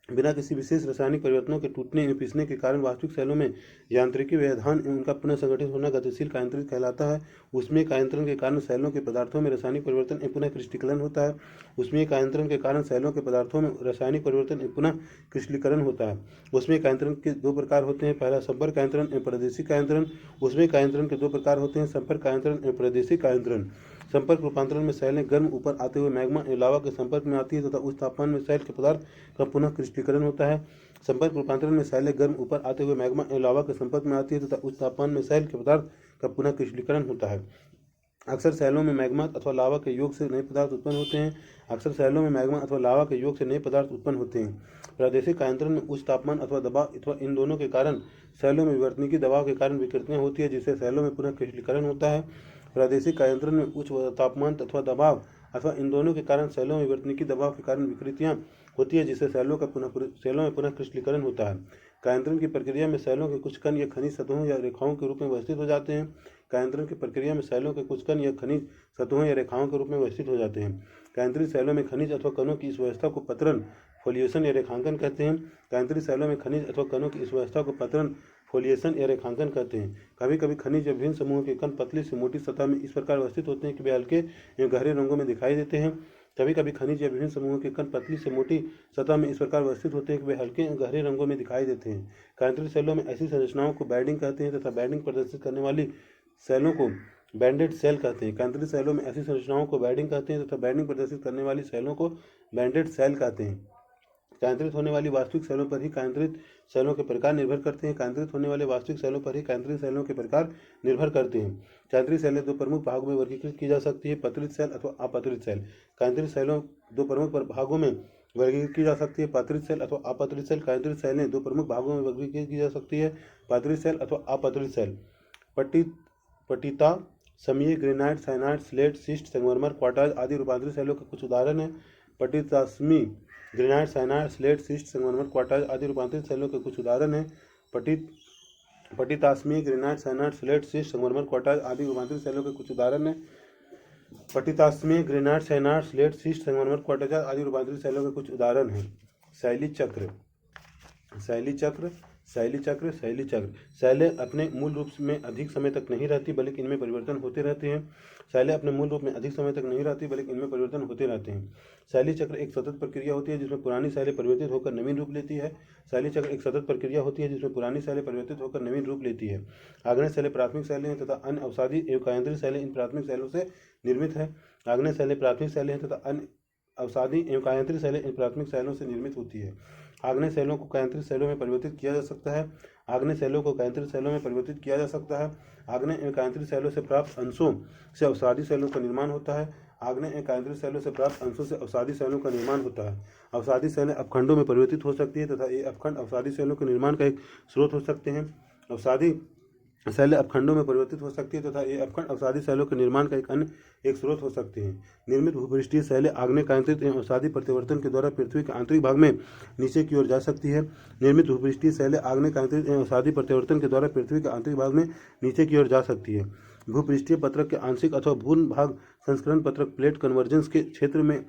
बिना किसी विशेष रासायनिक परिवर्तनों के टूटने एवं पिसने के कारण वास्तविक सेलों में यांत्रिकी व्यवधान एवं उनका पुनः संगठित होना गतिशील कायांतरित कहलाता है। उसमें कायांतरण के कारण सेलों के पदार्थों में रासायनिक परिवर्तन एवं पुनः क्रिस्टलीकरण होता है। उसमें कायांतरण के कारण सेलों के पदार्थों में रासायनिक परिवर्तन एवं पुनः क्रिस्टलीकरण होता है। उसमें कायांतरण के 2 प्रकार होते हैं। पहला संपर्क कायांतरण एवं प्रादेशिक कायांतरण। उसमें कायांतरण के 2 प्रकार होते हैं, संपर्क कायांतरण एवं प्रादेशिक कायांतरण। संपर्क रूपांतरण में सेलें गर्म ऊपर आते हुए मैग्मा एवं लावा के संपर्क में आती है तथा उस तापमान में सेल के पदार्थ का पुनः क्रिस्टलीकरण होता है। संपर्क रूपांतरण में सेलें गर्म ऊपर आते हुए मैग्मा एवं लावा के संपर्क में आती है तथा उस तापमान में सेल के पदार्थ का पुनः क्रिस्टलीकरण होता है। अक्सर सैलों में मैग्मा अथवा लावा के योग से नए पदार्थ उत्पन्न होते हैं। अक्सर सैलों में मैग्मा अथवा लावा के योग से नए पदार्थ उत्पन्न होते हैं। प्रादेशिक आयंत्रण में उच्च तापमान अथवा दबाव अथवा इन दोनों के कारण सैलों में विवर्तनिकी दबाव के कारण विकृतियाँ होती है, जिससे सैलों में पुनः क्रिस्टलीकरण होता है। प्रादेशिक आयंत्रण में उच्च तापमान अथवा दबाव अथवा इन दोनों के कारण सैलों में विवर्तनिकी दबाव के कारण विकृतियाँ होती है, जिससे सैलों में पुनः क्रिस्टलीकरण होता है। कायंत्रण की प्रक्रिया में सैलों के कुछ कण या खनिज सतहों या रेखाओं के रूप में व्यवस्थित हो जाते हैं। कायंत्रण की प्रक्रिया में सैलों के कुछ कण या खनिज सतहों या रेखाओं के रूप में व्यवस्थित हो जाते हैं। कायंत्रित सैलों में खनिज अथवा कणों की इस व्यवस्था को पतरन, फोलिएशन या रेखांकन कहते हैं। कायंत्रित सैलों में खनिज अथवा कणों की इस व्यवस्था को पतरन, फोलिएशन या रेखांकन कहते हैं। कभी कभी खनिज या विभिन्न समूहों के कण पतली से मोटी सतह में इस प्रकार व्यवस्थित होते हैं कि वे हल्के या गहरे रंगों में दिखाई देते हैं। कभी कभी खनिज या विभिन्न समूहों के कण पतली से मोटी सतह में इस प्रकार व्यवस्थित होते हैं कि वे हल्के या गहरे रंगों में दिखाई देते हैं। कायंत्रित सैलों में ऐसी संरचनाओं को बैंडिंग कहते हैं तथा बैंडिंग प्रदर्शित करने वाली सैलों को बैंडेड सेल कहते हैं। कायंत्रित सैलों में ऐसी संरचनाओं को बैंडिंग कहते हैं तथा बैंडिंग प्रदर्शित करने वाली सैलों को बैंडेड सेल कहते हैं। कायंत्रित होने वाली वास्तविक सैलों पर ही कायंत्रित सैलों के प्रकार निर्भर करते हैं। कायंत्रित होने वाले वास्तविक सैलों पर ही कायंत्रित सैलों के प्रकार निर्भर करते हैं। कायंत्रित सैलें दो प्रमुख भागों में वर्गीकृत की जा सकती है, पत्रित सेल अथवा अपत्रित सेल। कायंत्रित सैलों दो प्रमुख भागों में वर्गीकृत की जा सकती है, पत्रित सेल अथवा अपत्रित सेल। कायंत्रित सैलें दो प्रमुख भागों में वर्गीकृत की जा सकती है, पत्रित सेल अथवा अपत्रित सेल। पट्टिता समयी ग्रेनाइट, साइनाइड, स्लेट, शिस्ट, संगमरमर, क्वार्टाज आदि रूपांतरित सैलों के कुछ उदाहरण हैं। पट्टितास्मी ग्रेनाइट, साइनाइड, स्लेट, शिस्ट, संगमरमर, क्वार्टाज आदि रूपांतरित सैलों के कुछ उदाहरण हैं। पट्टितास्मी ग्रेनाइट, साइनाइड, स्लेट, शिस्ट, संगमरमर, क्वार्टाज आदि रूपांतरित सैलों के कुछ उदाहरण हैं। पट्टितास्मी ग्रेनाइट, साइनाइड, स्लेट, शिस्ट, संगमरमर, क्वार्टाज आदि रूपांतरित सैलों के कुछ उदाहरण हैं। शैली चक्र। शैलें अपने मूल रूप में अधिक समय तक नहीं रहती, बल्कि इनमें परिवर्तन होते रहते हैं। शैली चक्र एक सतत प्रक्रिया होती है जिसमें पुरानी शैली परिवर्तित होकर नवीन रूप लेती है। आग्नेय शैली प्राथमिक शैली हैं तथा अन्य अवसादी एवं कायंत्रित शैली इन प्राथमिक शैलों से निर्मित है। आग्नेय शैली प्राथमिक शैली हैं तथा अन्य अवसादी एवं कायंत्रित शैली इन प्राथमिक शैलों से निर्मित होती है। आग्नेय शैलों को कायंत्रित शैलों में परिवर्तित किया जा सकता है। आग्नेय एवं कायंत्रित शैलों से प्राप्त अंशों से अवसादी शैलों का निर्माण होता है। अवसादी शैलें अपखंडों में परिवर्तित हो सकती है तथा ये अपखंड अवसादी शैलों के निर्माण का एक स्रोत हो सकते हैं। निर्मित भूपृष्ठीय शैलें आग्नेय कायंत्रित एवं अवसादी प्रत्यावर्तन के द्वारा पृथ्वी के आंतरिक भाग में नीचे की ओर जा सकती है। भूपृष्ठीय पत्रक के आंशिक अथवा पूर्ण भाग संस्करण पत्रक प्लेट कन्वर्जेंस के क्षेत्र में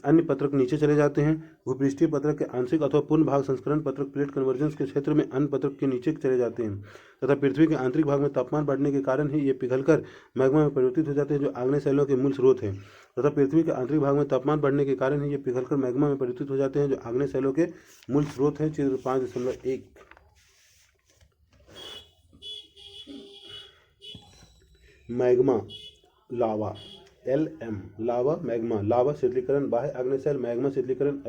अन्य पत्रक नीचे चले जाते हैं। भूपृष्ठीय पत्रक के आंशिक अथवा पूर्ण भाग संस्करण पत्रक प्लेट कन्वर्जेंस के क्षेत्र में अन्य पत्रक के नीचे चले जाते हैं तथा पृथ्वी के आंतरिक भाग में तापमान बढ़ने के कारण ही ये पिघलकर मैग्मा में परिवर्तित हो जाते हैं, जो आग्नेय शैलों के मूल स्रोत हैं। चित्र 5.1 मैग्मा लावा LM लावा मैग्मा। लावा शीतलीकरण बाह्य आग्नेय शैल, मैग्मा शीतलीकरण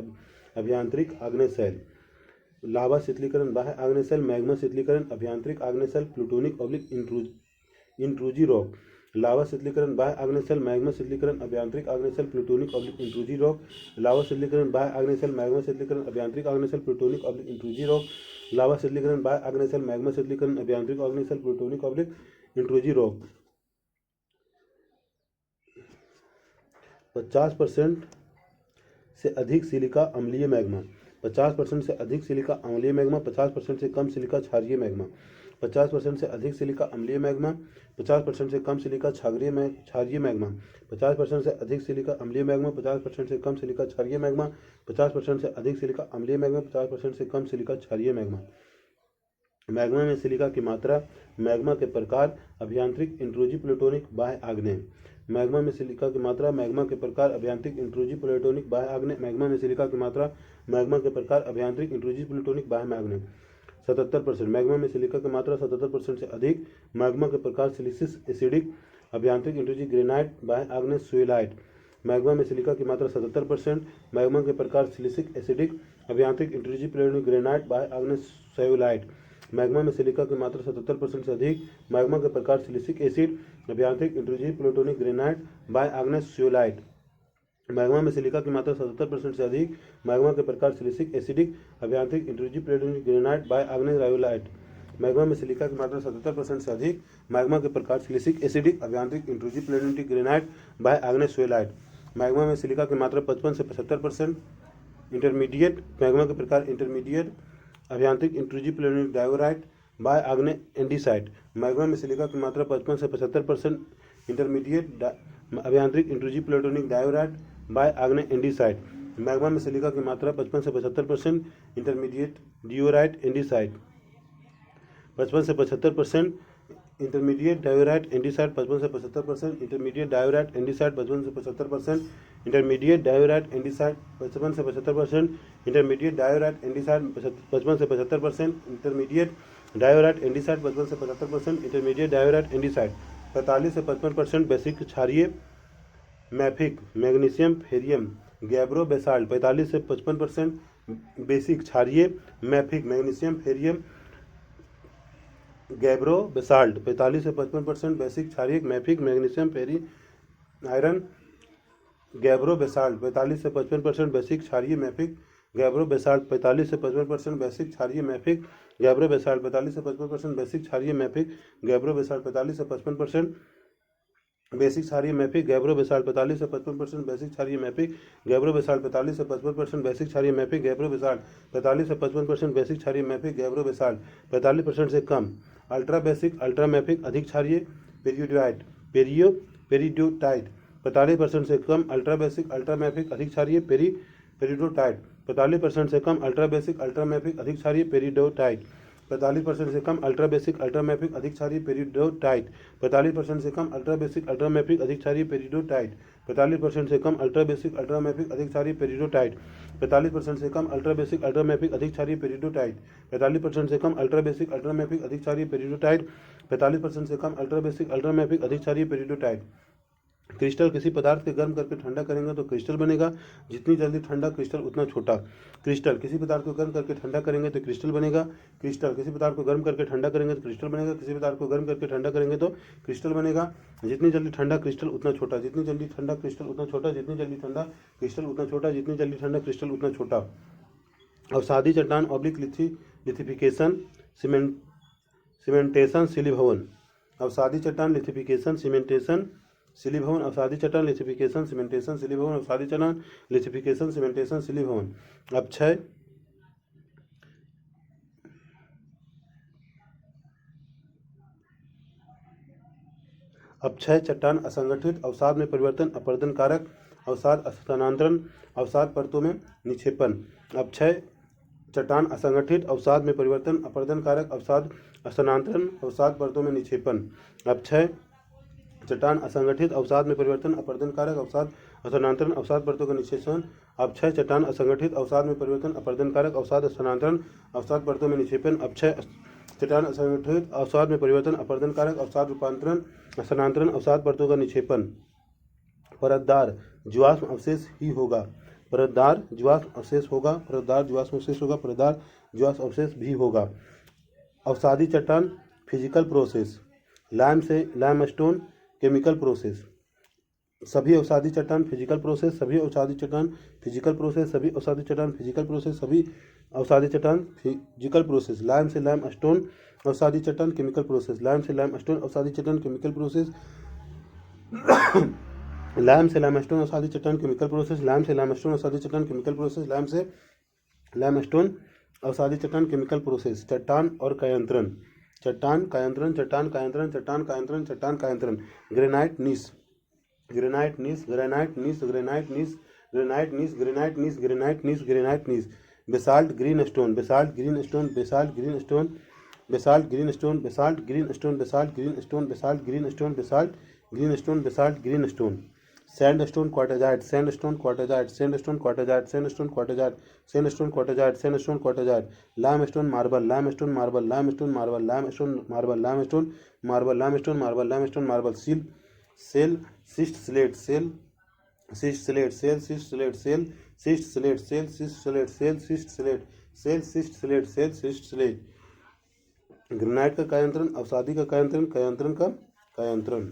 अभ्यंतरिक आग्नेय शैल। लावा शीतलीकरण बाह्य आग्नेय शैल, मैग्मा शीतलीकरण अभ्यंतरिक आग्नेय शैल, प्लूटोनिक ऑब्लिक इंट्रूजी रॉक। लावा शीतलीकरण बाह्य आग्नेय शैल, मैग्मा शीतलीकरण अभ्यंतरिक आग्नेय शैल, प्लूटोनिक ऑब्लिक इंट्रूजी रॉक। लावा शीतलीकरण बाह्य आग्नेय शैल, मैग्मा शीतलीकरण अभ्यंतरिक आग्नेय शैल, प्लूटोनिक ऑब्लिक इंट्रूजी रॉक। लावा शीतलीकरण बाह्य आग्नेय शैल, मैग्मा शीतलीकरण अभ्यंतरिक आग्नेय शैल, प्लूटोनिक ऑब्लिक इंट्रूजी रॉक। 50% से अधिक सिलिका अम्लीय मैग्मा। 50% से अधिक सिलिका अम्लीय मैग्मा। 50% से कम सिलिका क्षारीय मैग्मा। 50% से अधिक सिलिका अम्लीय मैग्मा। 50% से कम सिलिका क्षारीय मैग्मा। 50% से अधिक सिलिका अम्लीय मैग्मा। 50% से कम सिलिका क्षारीय मैग्मा। 50% से अधिक सिलिका अम्लीय मैग्मा। 50% से कम सिलिका क्षारीय मैग्मा। मैग्मा में सिलिका की मात्रा, मैग्मा के प्रकार, अभ्यंतरिक, इंट्रूजी, प्लूटोनिक, बाह्य आग्नेय। मैग्मा में सिलिका की मात्रा, मैग्मा के प्रकार, अभ्यंतरिक, इंट्रूजी, प्लूटोनिक, बाह्य आग्नेय। मैग्मा में सिलिका की मात्रा, मैग्मा के प्रकार, अभ्यंतरिक, इंट्रूजी, प्लूटोनिक, बाह्य आग्नेय। 77%। मैग्मा में सिलिका की मात्रा 77% से अधिक। मैग्मा के प्रकार, सिलिसिस एसिडिक, अभ्यंतरिक, इंट्रूजी, ग्रेनाइट, बाह्य आग्नेय, सोइलाइट। मैग्मा में सिलिका की मात्रा 77%। मैग्मा के प्रकार, सिलिसिक एसिडिक, अभ्यंतरिक, इंट्रूजी, प्लूटोनिक, ग्रेनाइट, बाह्य आग्नेय, सोइलाइट। मैग्मा में सिलिका की मात्रा 77% से अधिक। मैग्मा के प्रकार, सिलिसिक एसिड, अभ्यांतरिक इंट्रूसिव प्लूटोनिक ग्रेनाइट बाय आग्नेस सियोलाइट। मैग्मा में सिलिका की मात्रा 77% से अधिक, मैग्मा के प्रकार सिलिसिक एसिडिक, अभ्यांतरिक इंट्रूसिव प्लूटोनिक ग्रेनाइट बाय आग्नेस रायोलाइट। मैग्मा में सिलिका की मात्रा 77% से अधिक, मैग्मा के प्रकार सिलिसिक एसिडिक, अभ्यांतरिक इंट्रूसिव प्लूटोनिक ग्रेनाइट बाय आग्नेस सियोलाइट। मैग्मा में सिलिका की मात्रा 55 से 75%, इंटरमीडिएट, मैग्मा के प्रकार इंटरमीडिएट, अभ्यांतरिक intrusive plutonic diorite by igneous andesite. Magma में सिलिका की मात्रा 55 से 75%, इंटरमीडिएट, अभ्यांतरिक intrusive plutonic diorite by igneous andesite. Magma में सिलिका की मात्रा 55 से 75%, इंटरमीडिएट डियोराइट एंडीसाइट 55 से 75%, इंटरमीडिएट डायोराइट एंडीसाइट 55 से 75%, इंटरमीडिएट डायोराइट एंडीसाइट 55 से 75%, इंटरमीडिएट डायोराइट एंडीसाइट 55 से 75%, इंटरमीडिएट डायोराइट एंडीसाइट 55 से 75%, इंटरमीडिएट डायोराइट एंडीसाइट 55 से 75%, इंटरमीडिएट डायोराइट एंडीसाइट 45 से 55%, बेसिक क्षारीय mafic magnesium Ferium gabbro basalt 45 से 55%, बेसिक क्षारीय mafic magnesium Ferium gabbro basalt 45 से 55%, बेसिक क्षारीय मैफिक मैग्नीशियम फेरी आयरन गैब्रो बेसाल्ट 45 से 55%, बेसिक क्षारीय मैफिक गैब्रो बेसाल्ट 45 से 55%, बेसिक क्षारीय मैफिक गैब्रो बेसाल्ट 45 से 55%, बेसिक क्षारीय मैफिक गैब्रो बेसाल्ट 45 से 55%, बेसिक क्षारीय मैफिक गैब्रो बेसाल्ट 45 से 55%, बेसिक क्षारीय मैफिक गैब्रो बेसाल्ट 45 से 55%, बेसिक क्षारीय मैफिक गैब्रो बेसाल्ट 45 से 55%, बेसिक क्षारीय मैफिक गैब्रो बेसाल्ट 45% से कम। अल्ट्रा बेसिक अल्ट्रा मैफिक अधिक क्षारीय पेरियोडाइट पेरिडोटाइट 45% से कम। अल्ट्रा बेसिक अल्ट्रा मैफिक अधिक क्षारीय पेरिडोटाइट 45% से कम। अल्ट्रा बेसिक अल्ट्रा मैफिक अधिक क्षारीय पेरिडोटाइट 45% से कम। अल्ट्रा बेसिक अल्ट्रा मैफिक अधिक क्षारीय पेरिडोटाइट 45% से कम। अल्ट्रा बेसिक अल्ट्रा मैफिक अधिक क्षारीय पेरिडोटाइट 45% से कम। अल्ट्रा बेसिक अल्ट्रा मैफिक अधिक क्षारीय पेरिडोटाइट 45% से कम। अल्ट्रा बेसिक अल्ट्रा मैफिक अधिक क्षारीय पेरिडोटाइट 45% से कम। अल्ट्रा बेसिक अल्ट्रा मैफिक अधिक क्षारीय पेरिडोटाइट 45% से कम। अल्ट्रा बेसिक अल्ट्रा मैफिक अधिक क्षारीय पेरिडोटाइट। क्रिस्टल किसी पदार्थ के गर्म करके ठंडा करेंगे तो क्रिस्टल बनेगा। जितनी जल्दी ठंडा क्रिस्टल उतना छोटा। क्रिस्टल किसी पदार्थ को गर्म करके ठंडा करेंगे तो क्रिस्टल बनेगा। क्रिस्टल किसी पदार्थ को गर्म करके ठंडा करेंगे तो क्रिस्टल बनेगा। किसी पदार्थ को गर्म करके ठंडा करेंगे तो क्रिस्टल बनेगा। जितनी जल्दी ठंडा क्रिस्टल उतना छोटा। जितनी जल्दी ठंडा क्रिस्टल उतना छोटा। जितनी जल्दी ठंडा क्रिस्टल उतना छोटा। जितनी जल्दी ठंडा क्रिस्टल उतना छोटा। अवसादी चट्टान ऑब्लिक लिथिफिकेशन सीमेंटेशन शिली भवन। अवसादी चट्टान लिथिफिकेशन सीमेंटेशन शिली भवन। अवसादी चट्टान लिथिफिकेशन सीमेंटेशन शिली भवन। अवसादी चट्टान लिथिफिकेशन सीमेंटेशन शिली भवन। अपक्षय चट्टान असंगठित अवसाद में परिवर्तन अपरदन कारक अवसाद स्थानांतरण अवसाद परतों में निक्षेपन। अपक्षय चट्टान असंगठित अवसाद में परिवर्तन अपरदन कारक अवसाद स्थानांतरण अवसाद परतों में निक्षेपन। अपक्षय चट्टान असंगठित अवसाद में परिवर्तन अपरदन कारक अवसाद स्थानांतरण अवसाद परतों का निक्षेपन। अपक्षय चट्टान असंगठित अवसाद में परिवर्तन अपरदन कारक अवसाद स्थानांतरण अवसाद परतों में निक्षेपन। अपक्षय चट्टान असंगठित अवसाद में परिवर्तन अपरदन कारक अवसाद रूपांतरण स्थानांतरण अवसाद परतों का निक्षेपन। परतदार जीवाश्म अवशेष ही होगा। परतदार जीवाश्म अवशेष होगा। परतदार जीवाश्म अवशेष होगा। परतदार जीवाश्म अवशेष भी होगा। अवसादी चट्टान physical process limestone chemical process. सभी अवसादी चट्टान फिजिकल प्रोसेस। सभी अवसादी चट्टान फिजिकल प्रोसेस। सभी अवसादी चट्टान फिजिकल प्रोसेस। सभी अवसादी चट्टान फिजिकल प्रोसेस। लाइम से लाइम स्टोन अवसादी चट्टान केमिकल प्रोसेस। लाइम से लाइम स्टोन अवसादी चट्टान केमिकल प्रोसेस। लाइम से लाइम स्टोन अवसादी चट्टान केमिकल प्रोसेस। लाइम से लाइम स्टोन अवसादी चट्टान केमिकल प्रोसेस। लाइम से लाइम स्टोन अवसादी चट्टान केमिकल प्रोसेस। चट्टान और कायांतरण। चट्टान कायांतरण चट्टान कायांतरण चट्टान कायांतरण चट्टान कायांतरण। Granite gneiss granite gneiss granite gneiss granite gneiss granite gneiss granite gneiss granite gneiss granite gneiss. Basalt green stone basalt green stone basalt green stone basalt green stone basalt green stone basalt green stone basalt green stone basalt green stone basalt green stone. Sandstone quartzite sandstone quartzite sandstone quartzite sandstone quartzite sandstone quartzite sandstone quartzite. Limestone marble limestone marble limestone marble limestone marble limestone marble limestone marble limestone marble. सील shale schist slate shale schist slate shale schist slate shale schist slate shale schist slate shale schist slate shale schist slate shale schist slate. Granite का कायांतरण अवसादी का कायांतरण कायांतरण का कायांतरण।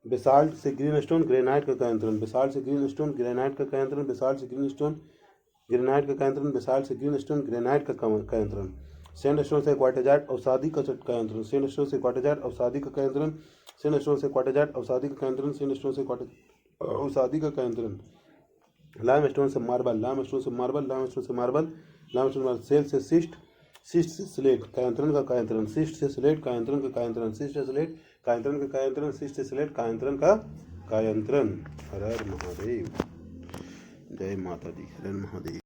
Basalt से ग्रीन स्टोन ग्रेनाइट का कायंत्रण, बेसाल्ट से ग्रीन स्टोन ग्रेनाइट का कायंत्रण, बेसाल्ट से ग्रीन स्टोन ग्रेनाइट का कायंत्रण, बेसाल्ट से ग्रीन स्टोन ग्रेनाइट का कायंत्रण। सैंडस्टोन से क्वार्टजाइट अवसादी का कायंत्रण, सैंडस्टोन से क्वार्टजाइट अवसादी का कायंत्रण, सैंडस्टोन से क्वार्टजाइट अवसादी का कायंत्रण, सैंडस्टोन से अवसादी का कायंत्रण। लाइमस्टोन से मार्बल, लाइमस्टोन से मार्बल, लाइमस्टोन से मार्बल, लाइमस्टोन सेल से सिस्ट, सिस्ट से स्लेट कायंत्रण का कायंत्रण, सिस्ट से स्लेट कायंत्रण का कायंत्रण, सिस्ट से स्लेट कायंत्रण का कायंत्रण, सिस्ट से स्लेट कायंत्रण का कायंत्रण। हर हर महादेव, जय माता दी, हर हर महादेव।